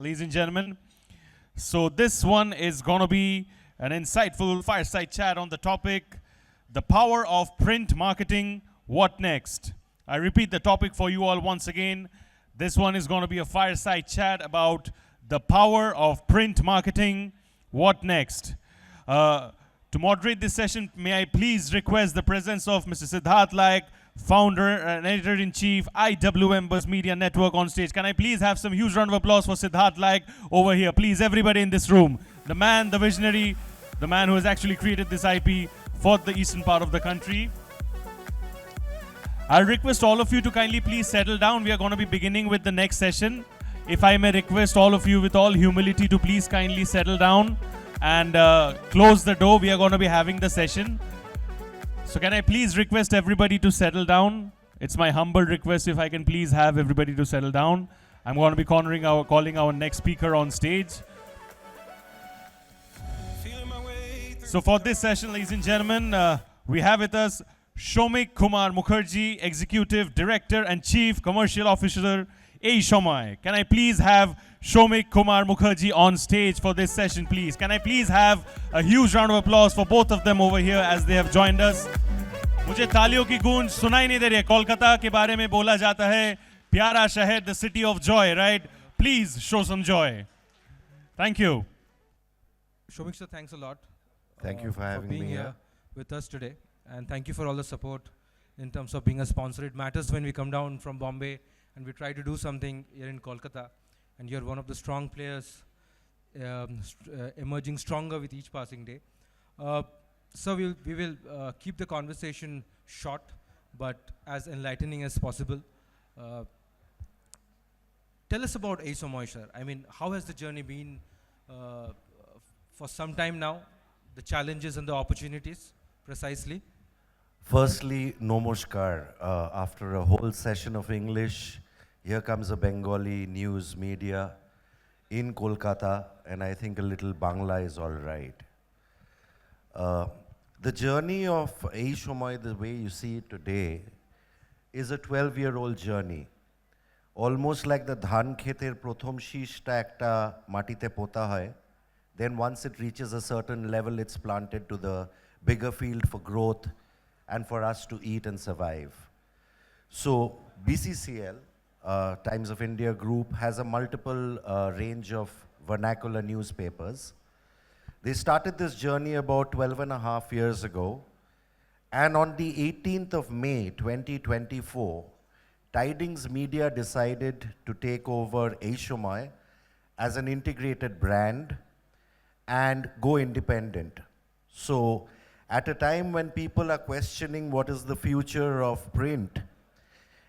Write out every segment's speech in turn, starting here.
Ladies and gentlemen. So this one is going to be an insightful fireside chat on the topic, the power of print marketing, what next? I repeat the topic for you all once again. This one is going to be a fireside chat about the power of print marketing, what next? To moderate this session, may I please request the presence of Mr. Siddhartha Laik, founder and editor-in-chief, IWMBuzz Media Network on stage. Can I please have some huge round of applause for Siddhartha Laik over here? Please, everybody in this room. The man, the visionary, the man who has actually created this IP for the eastern part of the country. I'll request all of you to kindly please settle down. We are going to be beginning with the next session. If I may request all of you with all humility to please kindly settle down and close the door. We are going to be having the session. So can I please request everybody to settle down? It's my humble request if I can please have everybody to settle down. I'm going to be calling our next speaker on stage. So for this session, ladies and gentlemen, we have with us Shomik Kumar Mukerjee, Executive Director and Chief Commercial Officer, Shomik. Can I please have Shomik Kumar Mukerjee on stage for this session, please? Can I please have a huge round of applause for both of them over here as they have joined us? मुझे तालियों की गूंज सुनाई नहीं दे रही है. कोलकाता के बारे में बोला जाता है प्यारा शहर, the city of joy, right? Please show some joy. Thank you. Shomik sir, thanks a lot. Thank you for having being me here with us today, and thank you for all the support in terms of being a sponsor. It matters when we come down from Bombay and we try to do something here in Kolkata, and you're one of the strong players, emerging stronger with each passing day. So we will keep the conversation short, but as enlightening as possible. Tell us about Hoichoi, sir. I mean, how has the journey been for some time now? The challenges and the opportunities, precisely. Firstly, namaskar. After a whole session of English, here comes a Bengali news media in Kolkata, and I think a little Bangla is all right. The journey of Hoichoi, the way you see it today, is a 12-year-old journey. Almost like the dhan kheter prothom shishta ekta matite pota hoy. Then once it reaches a certain level, it's planted to the bigger field for growth and for us to eat and survive. So BCCL, Times of India Group, has a multiple range of vernacular newspapers. They started this journey about 12.5 years ago. And on the 18th of May, 2024, Tidings Media decided to take over Hoichoi as an integrated brand and go independent. So at a time when people are questioning what is the future of print,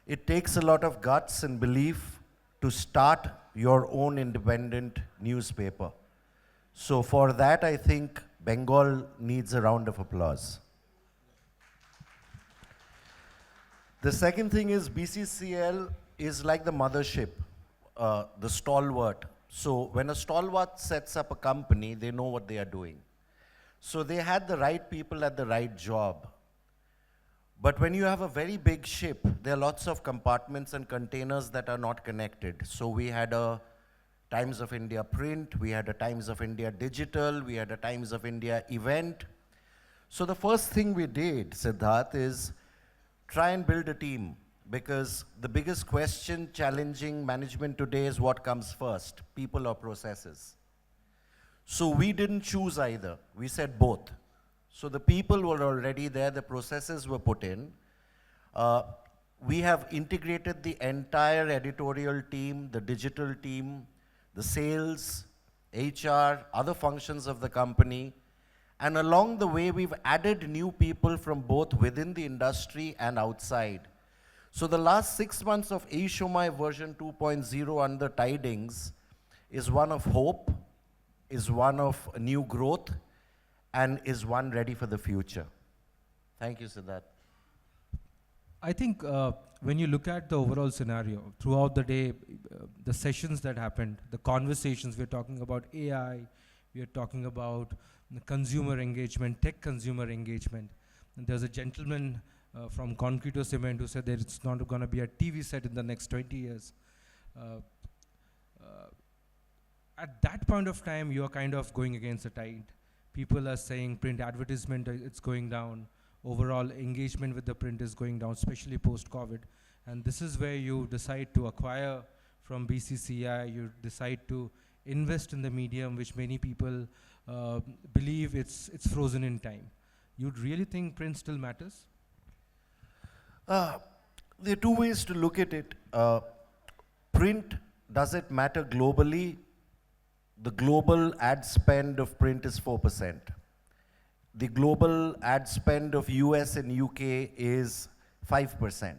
it takes a lot of guts and belief to start your own independent newspaper. So for that, I think Bengal needs a round of applause. The second thing is BCCL is like the mothership, the stalwart. So when a stalwart sets up a company, they know what they are doing. So they had the right people at the right job. But when you have a very big ship, there are lots of compartments and containers that are not connected. So we had a Times of India print, we had a Times of India digital, we had a Times of India event. So the first thing we did, Siddharth, is try and build a team, because the biggest question challenging management today is what comes first, people or processes. So we didn't choose either, we said both. So the people were already there, the processes were put in. We have integrated the entire editorial team, the digital team, the sales, HR, other functions of the company. And along the way, we've added new people from both within the industry and outside. So the last 6 months of Hoichoi version 2.0 under Tidings is one of hope, is one of new growth, and is one ready for the future. Thank you, Siddharth. I think when you look at the overall scenario, throughout the day, the sessions that happened, the conversations, we're talking about AI, we're talking about consumer engagement, tech consumer engagement. And there's a gentleman from Concreto Cement who said that it's not going to be a TV set in the next 20 years. at that point of time, you are kind of going against the tide. People are saying print advertisement, it's going down. Overall engagement with the print is going down, especially post-COVID. And this is where you decide to acquire from BCCI, you decide to invest in the medium, which many people believe it's frozen in time. You'd really think print still matters? There are two ways to look at it. Print, does it matter globally? The global ad spend of print is 4%. The global ad spend of US and UK is 5%.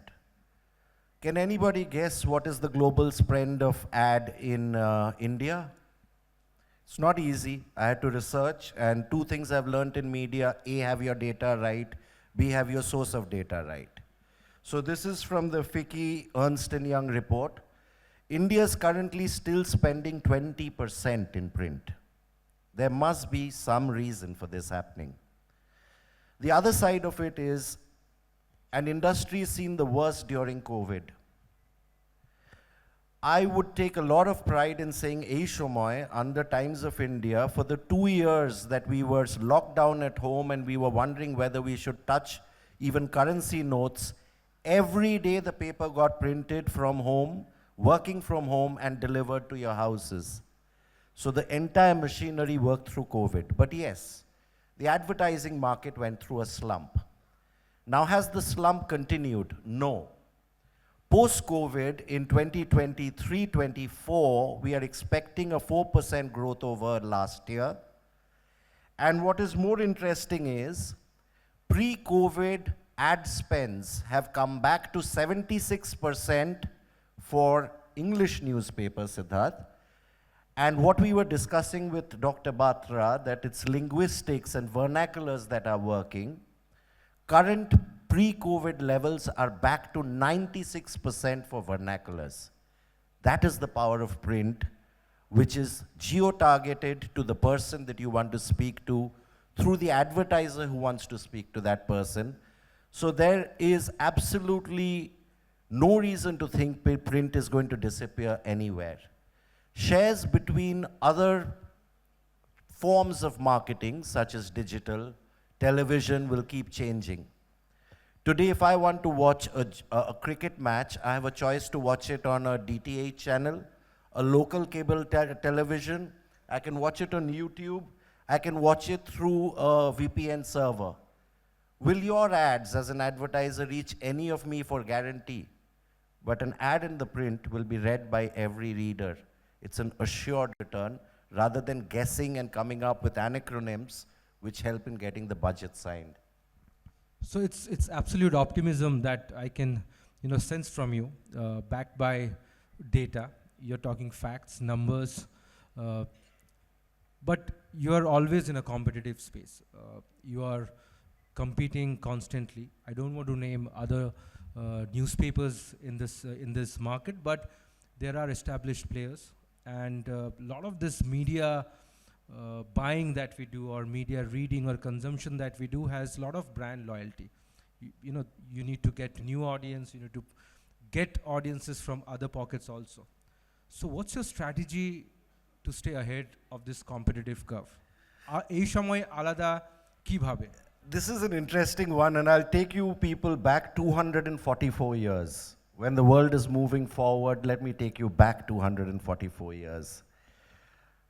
Can anybody guess what is the global spend of ad in India? It's not easy. I had to research, and two things I've learned in media: A, have your data right; B, have your source of data right. So this is from the FICCI Ernst & Young report. India is currently still spending 20% in print. There must be some reason for this happening. The other side of it is, an industry has seen the worst during COVID. I would take a lot of pride in saying, Shomik, under Times of India, for the 2 years that we were locked down at home and we were wondering whether we should touch even currency notes, every day the paper got printed from home, working from home, and delivered to your houses. So the entire machinery worked through COVID. But yes, the advertising market went through a slump. Now, has the slump continued? No. Post-COVID, in 2023-24, we are expecting a 4% growth over last year. And what is more interesting is, pre-COVID ad spends have come back to 76% for English newspapers, Siddhartha. And what we were discussing with Dr. Batra, that it's linguistics and vernaculars that are working. Current pre-COVID levels are back to 96% for vernaculars. That is the power of print, which is geo-targeted to the person that you want to speak to through the advertiser who wants to speak to that person. So there is absolutely no reason to think print is going to disappear anywhere. Shares between other forms of marketing, such as digital, television, will keep changing. Today, if I want to watch a cricket match, I have a choice to watch it on a DTH channel, a local cable television. I can watch it on YouTube. I can watch it through a VPN server. Will your ads as an advertiser reach any of me for guarantee? But an ad in the print will be read by every reader. It's an assured return, rather than guessing and coming up with acronyms which help in getting the budget signed. So it's absolute optimism that I can sense from you, backed by data. You're talking facts, numbers, but you're always in a competitive space. You are competing constantly. I don't want to name other newspapers in this market, but there are established players, and a lot of this media buying that we do, or media reading or consumption that we do, has a lot of brand loyalty. You need to get new audience, you need to get audiences from other pockets also. So what's your strategy to stay ahead of this competitive curve? এই সময় আলাদা কিভাবে? This is an interesting one, and I'll take you people back 244 years. When the world is moving forward, let me take you back 244 years.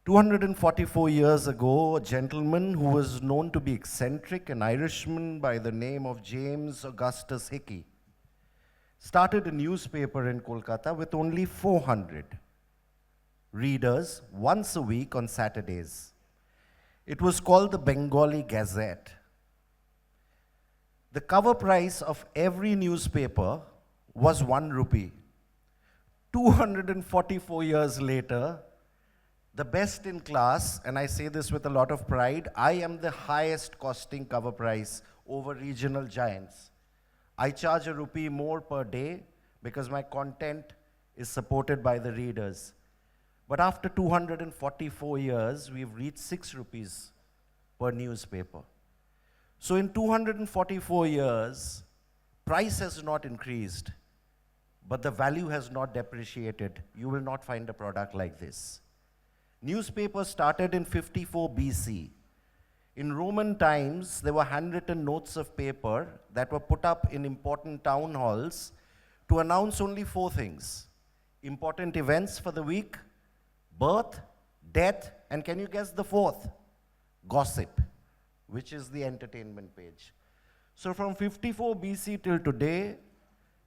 244 years ago, a gentleman who was known to be eccentric, an Irishman by the name of James Augustus Hickey, started a newspaper in Kolkata with only 400 readers once a week on Saturdays. It was called the Bengali Gazette. The cover price of every newspaper was 1 rupee. 244 years later, the best in class, and I say this with a lot of pride, I am the highest costing cover price over regional giants. I charge a rupee more per day because my content is supported by the readers. But after 244 years, we've reached 6 rupees per newspaper. So in 244 years, price has not increased, but the value has not depreciated. You will not find a product like this. Newspapers started in 54 BC. In Roman times, there were handwritten notes of paper that were put up in important town halls to announce only 4 things: important events for the week, birth, death, and can you guess the 4th? Gossip, which is the entertainment page. So from 54 BC till today,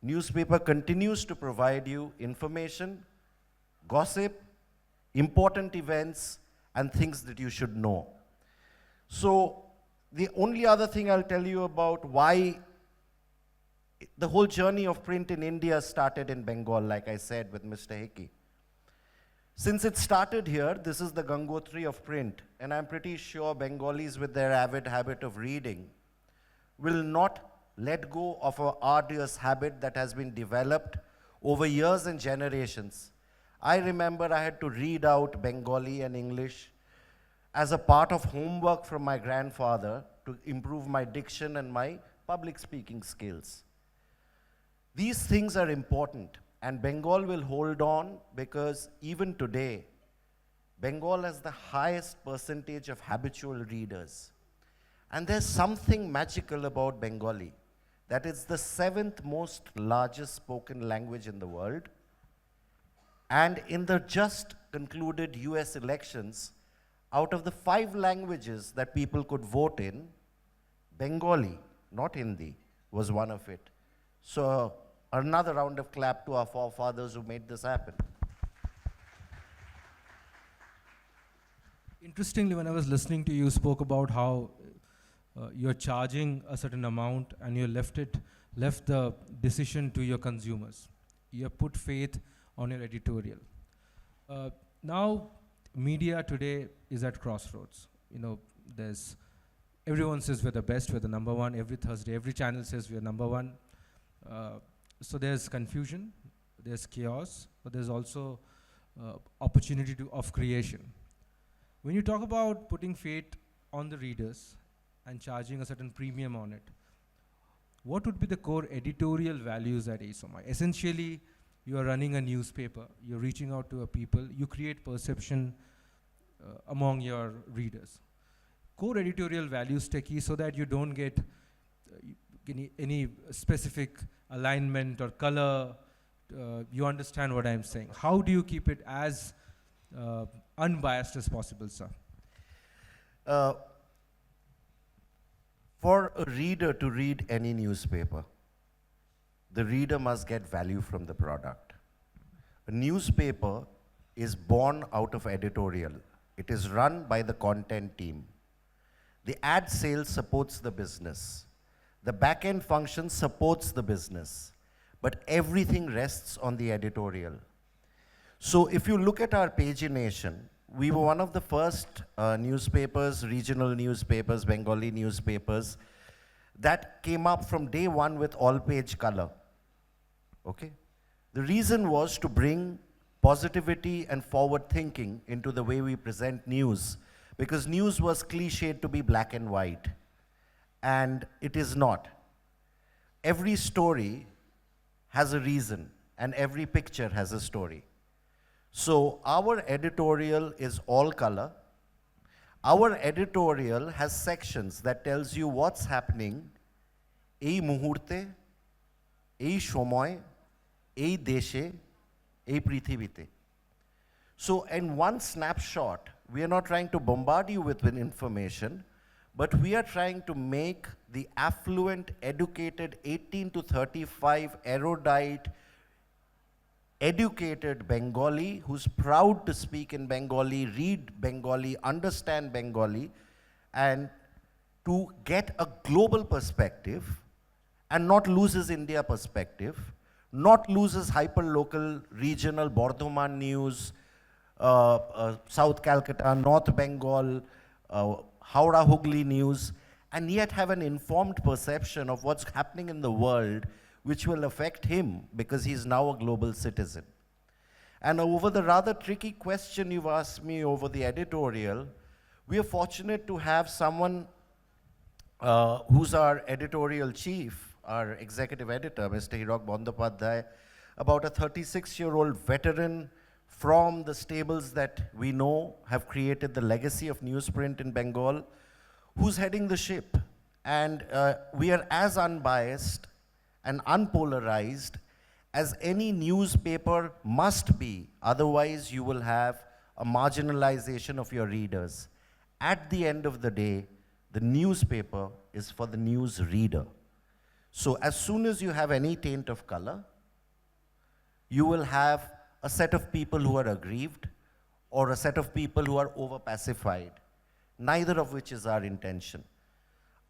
newspaper continues to provide you information, gossip, important events, and things that you should know. So the only other thing I'll tell you about why the whole journey of print in India started in Bengal, like I said with Mr. Hickey. Since it started here, this is the Gangotri of print, and I'm pretty sure Bengalis with their avid habit of reading will not let go of an arduous habit that has been developed over years and generations. I remember I had to read out Bengali and English as a part of homework from my grandfather to improve my diction and my public speaking skills. These things are important, and Bengal will hold on because even today, Bengal has the highest percentage of habitual readers. And there's something magical about Bengali, that it's the 7th most largest spoken language in the world. And in the just concluded US elections, out of the 5 languages that people could vote in, Bengali, not Hindi, was one of it. So another round of clap to our forefathers who made this happen. Interestingly, when I was listening to you, spoke about how you're charging a certain amount and you left the decision to your consumers. You have put faith on your editorial. Now, media today is at crossroads. You know, everyone says we're the best, we're the number one. Every Thursday, every channel says we're number one. So there's confusion, there's chaos, but there's also opportunity of creation. When you talk about putting faith on the readers and charging a certain premium on it, what would be the core editorial values at Samay? Essentially, you are running a newspaper, you're reaching out to a people, you create perception among your readers. Core editorial values techie so that you don't get any specific alignment or color. You understand what I'm saying. How do you keep it as unbiased as possible, sir? For a reader to read any newspaper, the reader must get value from the product. A newspaper is born out of editorial. It is run by the content team. The ad sales supports the business. The back-end function supports the business. But everything rests on the editorial. So if you look at our pagination, we were one of the first newspapers, regional newspapers, Bengali newspapers, that came up from day one with all-page color. Okay? The reason was to bring positivity and forward thinking into the way we present news, because news was cliched to be black and white, and it is not. Every story has a reason, and every picture has a story. So our editorial is all color. Our editorial has sections that tells you what's happening ei muhurte, ei shomoy, ei deshe, ei prithibite. So in one snapshot, we are not trying to bombard you with information, but we are trying to make the affluent, educated, 18 to 35, erudite, educated Bengali who's proud to speak in Bengali, read Bengali, understand Bengali, and to get a global perspective and not lose his India perspective, not lose his hyper-local, regional Bardhaman news, South Calcutta, North Bengal, Howrah Hooghly news, and yet have an informed perception of what's happening in the world, which will affect him because he's now a global citizen. And over the rather tricky question you've asked me over the editorial, we are fortunate to have someone who's our editorial chief, our executive editor, Mr. Hirok Bandyopadhyay, about a 36-year-old veteran from the stables that we know have created the legacy of newsprint in Bengal, who's heading the ship. And we are as unbiased and unpolarized as any newspaper must be. Otherwise, you will have a marginalization of your readers. At the end of the day, the newspaper is for the news reader. So as soon as you have any taint of color, you will have a set of people who are aggrieved or a set of people who are over-pacified, neither of which is our intention.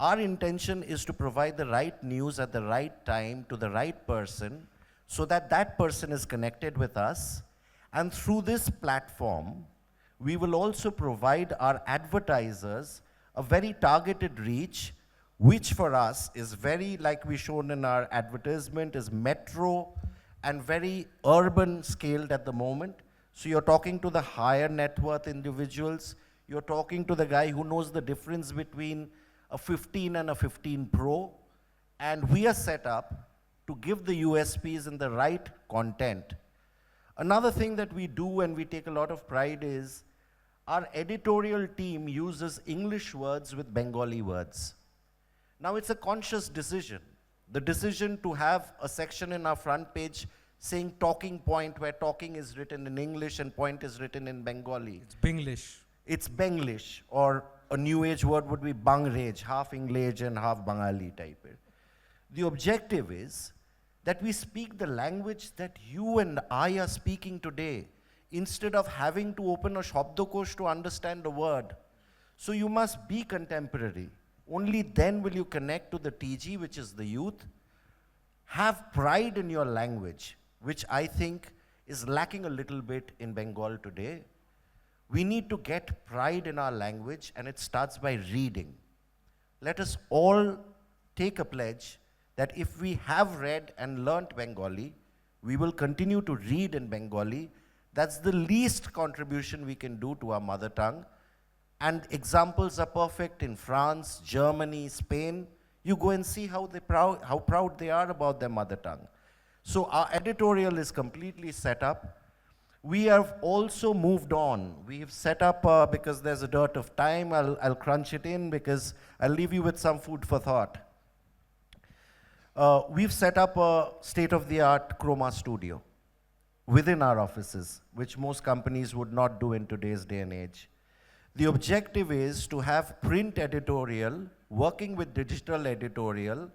Our intention is to provide the right news at the right time to the right person so that that person is connected with us. And through this platform, we will also provide our advertisers a very targeted reach, which for us is very, like we shown in our advertisement, is metro and very urban scaled at the moment. So you're talking to the higher net worth individuals, you're talking to the guy who knows the difference between a 15 and a 15 Pro, and we are set up to give the USPs in the right content. Another thing that we do and we take a lot of pride is our editorial team uses English words with Bengali words. Now it's a conscious decision. The decision to have a section in our front page saying talking point, where talking is written in English and point is written in Bengali. It's Binglish. It's Benglish, or a new age word would be Bangrej, half English and half Bengali type. The objective is that we speak the language that you and I are speaking today, instead of having to open a Shabdakosh to understand a word. So you must be contemporary. Only then will you connect to the TG, which is the youth. Have pride in your language, which I think is lacking a little bit in Bengal today. We need to get pride in our language, and it starts by reading. Let us all take a pledge that if we have read and learnt Bengali, we will continue to read in Bengali. That's the least contribution we can do to our mother tongue. And examples are perfect in France, Germany, Spain. You go and see how proud they are about their mother tongue. So our editorial is completely set up. We have also moved on. We have set up, because there's a dearth of time, I'll crunch it in because I'll leave you with some food for thought. We've set up a state-of-the-art chroma studio within our offices, which most companies would not do in today's day and age. The objective is to have print editorial working with digital editorial,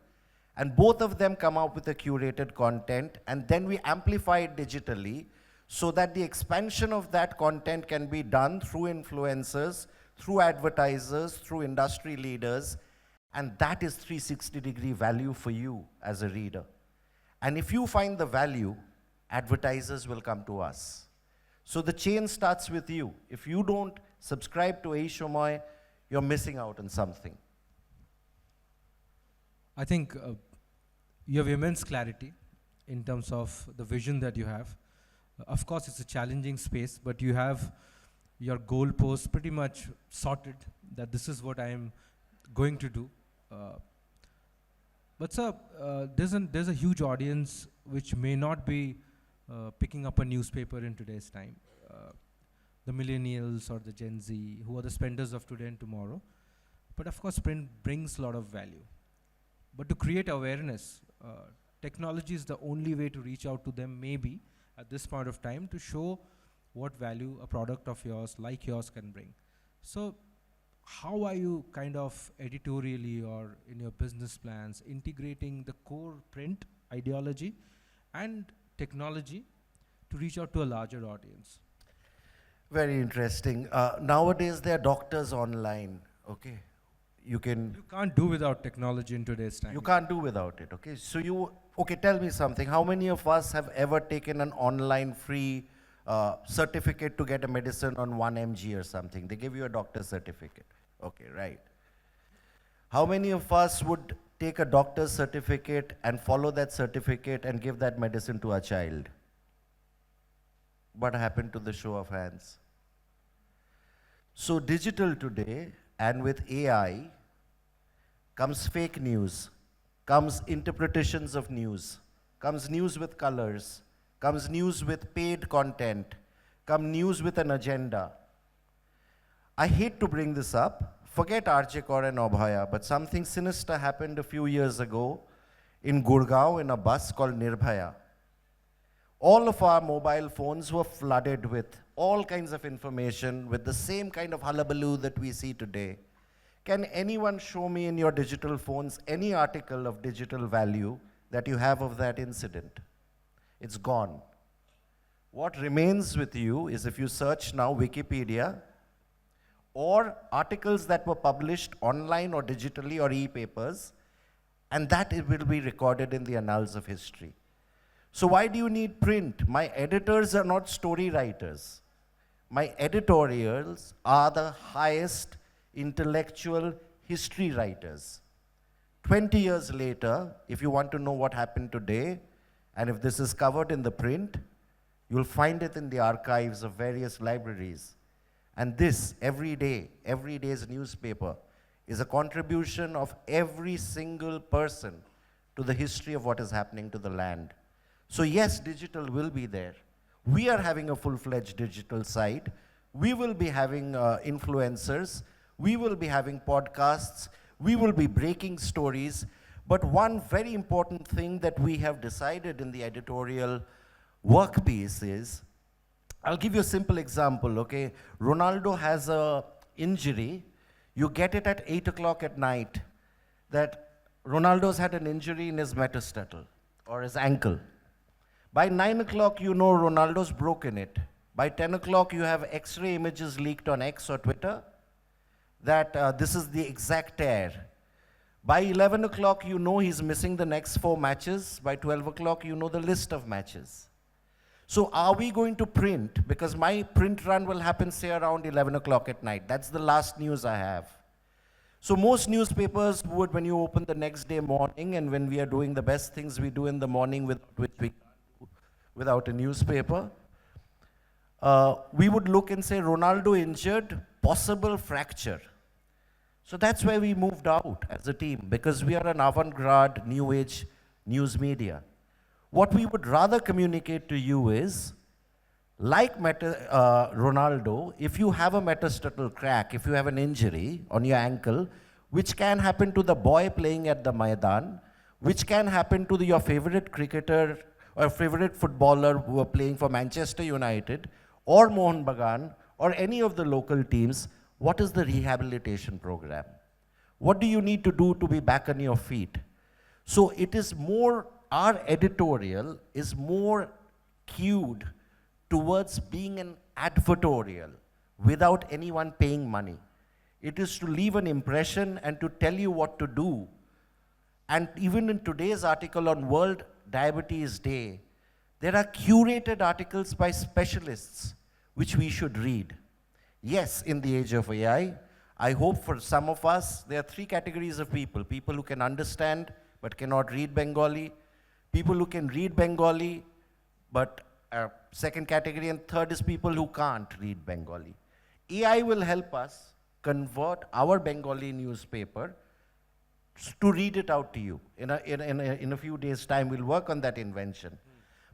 and both of them come up with a curated content, and then we amplify it digitally so that the expansion of that content can be done through influencers, through advertisers, through industry leaders, and that is 360-degree value for you as a reader. And if you find the value, advertisers will come to us. So the chain starts with you. If you don't subscribe to Hoichoi, you're missing out on something. I think you have immense clarity in terms of the vision that you have. Of course, it's a challenging space, but you have your goalposts pretty much sorted, that this is what I am going to do. But sir, there's a huge audience which may not be picking up a newspaper in today's time. The millennials or the Gen Z, who are the spenders of today and tomorrow. But of course, print brings a lot of value. But to create awareness, technology is the only way to reach out to them, maybe, at this point of time, to show what value a product of yours, like yours, can bring. So how are you kind of editorially or in your business plans integrating the core print ideology and technology to reach out to a larger audience? Very interesting. Nowadays, there are doctors online, okay? You can't do without technology in today's time. You can't do without it, okay? So okay, tell me something. How many of us have ever taken an online free certificate to get a medicine on 1 mg or something? They give you a doctor's certificate. Okay, right. How many of us would take a doctor's certificate and follow that certificate and give that medicine to a child? What happened to the show of hands? So digital today, and with AI, comes fake news, comes interpretations of news, comes news with colors, comes news with paid content, come news with an agenda. I hate to bring this up. Forget RJ Kaur and Abhaya, but something sinister happened a few years ago in Gurgaon in a bus called Nirbhaya. All of our mobile phones were flooded with all kinds of information with the same kind of hullabaloo that we see today. Can anyone show me in your digital phones any article of digital value that you have of that incident? It's gone. What remains with you is if you search now Wikipedia or articles that were published online or digitally or e-papers, and that it will be recorded in the annals of history. So why do you need print? My editors are not story writers. My editorials are the highest intellectual history writers. 20 years later, if you want to know what happened today, and if this is covered in the print, you'll find it in the archives of various libraries. And this, every day's newspaper, is a contribution of every single person to the history of what is happening to the land. So yes, digital will be there. We are having a full-fledged digital side. We will be having influencers. We will be having podcasts. We will be breaking stories. But one very important thing that we have decided in the editorial workpiece is, I'll give you a simple example, okay? Ronaldo has an injury. You get it at 8 o'clock at night that Ronaldo's had an injury in his metatarsal or his ankle. By 9 o'clock, you know Ronaldo's broken it. By 10 o'clock, you have X-ray images leaked on X or Twitter that this is the exact tear. By 11 o'clock, you know he's missing the next 4 matches. By 12 o'clock, you know the list of matches. So are we going to print? Because my print run will happen, say, around 11 o'clock at night. That's the last news I have. So most newspapers would, when you open the next day morning, and when we are doing the best things we do in the morning without a newspaper, we would look and say, Ronaldo injured, possible fracture. So that's where we moved out as a team, because we are an avant-garde, new age news media. What we would rather communicate to you is, like Ronaldo, if you have a metatarsal crack, if you have an injury on your ankle, which can happen to the boy playing at the Maidan, which can happen to your favorite cricketer or favorite footballer who are playing for Manchester United, or Mohun Bagan, or any of the local teams, what is the rehabilitation program? What do you need to do to be back on your feet? So it is more, our editorial is more cued towards being an advertorial without anyone paying money. It is to leave an impression and to tell you what to do. And even in today's article on World Diabetes Day, there are curated articles by specialists which we should read. Yes, in the age of AI, I hope for some of us, there are 3 categories of people. People who can understand but cannot read Bengali, people who can read Bengali but second category, and third is people who can't read Bengali. AI will help us convert our Bengali newspaper to read it out to you. In a few days' time, we'll work on that invention.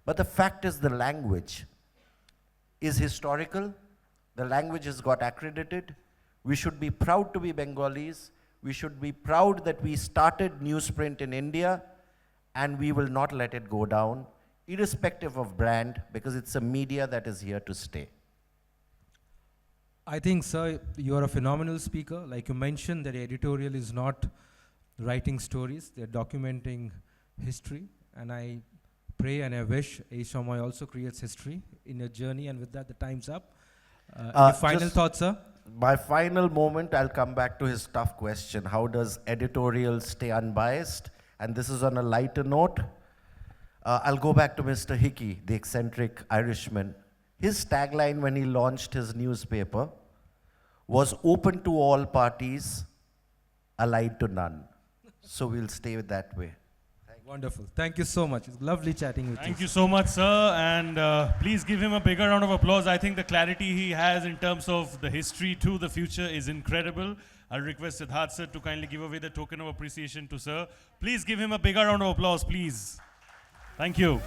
But the fact is, the language is historical. The language has got accredited. We should be proud to be Bengalis. We should be proud that we started newsprint in India, and we will not let it go down, irrespective of brand, because it's a media that is here to stay. I think, sir, you are a phenomenal speaker. Like you mentioned, that editorial is not writing stories, they're documenting history. And I pray and I wish Shomik also creates history in your journey. And with that, the time's up. Your final thoughts, sir? My final moment, I'll come back to his tough question. How does editorial stay unbiased? And this is on a lighter note. I'll go back to Mr. Hickey, the eccentric Irishman. His tagline when he launched his newspaper was open to all parties, allied to none. So we'll stay that way. Wonderful. Thank you so much. It's lovely chatting with you. Thank you so much, sir. And please give him a bigger round of applause. I think the clarity he has in terms of the history to the future is incredible. I'll request Siddhartha sir to kindly give away the token of appreciation to sir. Please give him a bigger round of applause, please. Thank you.